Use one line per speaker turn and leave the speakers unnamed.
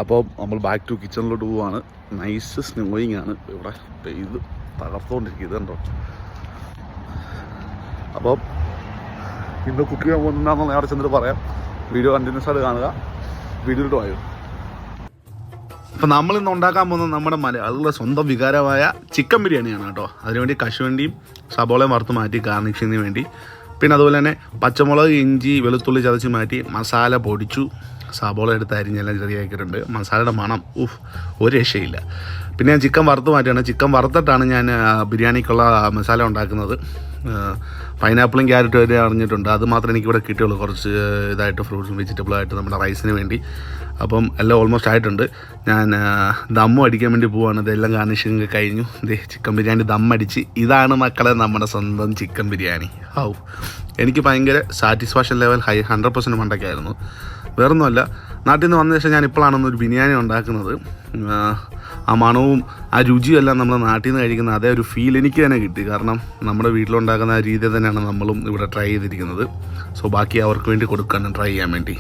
അപ്പോൾ നമ്മൾ back to കിച്ചണിലോട്ട് പോവാണ്. നൈസ് സ്നോയിങ് ആണ് ഇവിടെ പെയ്ത് തകർത്തുകൊണ്ടിരിക്കുന്നത് കണ്ടോ. അപ്പോൾ ഇന്ന് കുക്ക് ചെയ്യാൻ പോകുന്നതാണെന്ന് അവിടെ ചെന്നിട്ട് പറയാം. വീഡിയോ കണ്ടിന്യൂസ് ആയിട്ട് കാണുക. വീഡിയോയിലോട്ട് വായോ. അപ്പോൾ നമ്മളിന്ന് ഉണ്ടാക്കാൻ പോകുന്നത് നമ്മുടെ മലയാളികളുടെ സ്വന്തം വികാരമായ ചിക്കൻ ബിരിയാണിയാണ് കേട്ടോ. അതിനുവേണ്ടി കശുവണ്ടിയും സബോളയും വറുത്ത് മാറ്റി ഗാർണിഷിങ്ങിന് വേണ്ടി, പിന്നെ അതുപോലെ തന്നെ പച്ചമുളക്, ഇഞ്ചി, വെളുത്തുള്ളി ചതച്ച് മാറ്റി മസാല പൊടിച്ചു, സബോള എടുത്ത് അരിഞ്ഞെല്ലാം ചെറിയാക്കിയിട്ടുണ്ട്. മസാലയുടെ മണം ഒരു രക്ഷയില്ല. പിന്നെ ഞാൻ ചിക്കൻ വറുത്ത് മാറ്റിയാണ്. ചിക്കൻ വറുത്തിട്ടാണ് ഞാൻ ബിരിയാണിക്കുള്ള മസാല ഉണ്ടാക്കുന്നത്. പൈനാപ്പിളും ക്യാരറ്റും വരെ അറിഞ്ഞിട്ടുണ്ട്. അത് മാത്രമേ എനിക്കിവിടെ കിട്ടിയുള്ളൂ, കുറച്ച് ഇതായിട്ട് ഫ്രൂട്ട്സും വെജിറ്റബിളായിട്ട് നമ്മുടെ റൈസിന് വേണ്ടി. അപ്പം എല്ലാം ഓൾമോസ്റ്റ് ആയിട്ടുണ്ട്. ഞാൻ ദമ്മും അടിക്കാൻ വേണ്ടി പോവാണ്. ഇതെല്ലാം ഗാർണിഷിങ് കഴിഞ്ഞു. ചിക്കൻ ബിരിയാണി ദമ്മടിച്ച്. ഇതാണ് മക്കളെ നമ്മുടെ സ്വന്തം ചിക്കൻ ബിരിയാണി. എനിക്ക് ഭയങ്കര സാറ്റിസ്ഫാക്ഷൻ ലെവൽ 100% മണ്ടയ്ക്കായിരുന്നു. വേറൊന്നുമല്ല, നാട്ടിൽ നിന്ന് വന്ന ശേഷം ഞാൻ ഇപ്പോഴാണെന്നൊരു ബിരിയാണി ഉണ്ടാക്കുന്നത്. ആ മണവും ആ രുചിയും എല്ലാം നമ്മൾ നാട്ടിൽ നിന്ന് കഴിക്കുന്ന അതേ ഒരു ഫീൽ എനിക്ക് തന്നെ കിട്ടി. കാരണം നമ്മുടെ വീട്ടിലുണ്ടാക്കുന്ന ആ രീതി തന്നെയാണ് നമ്മളും ഇവിടെ ട്രൈ ചെയ്തിരിക്കുന്നത്. സോ ബാക്കി അവർക്ക് വേണ്ടി കൊടുക്കാണ്, ട്രൈ ചെയ്യാൻ വേണ്ടി.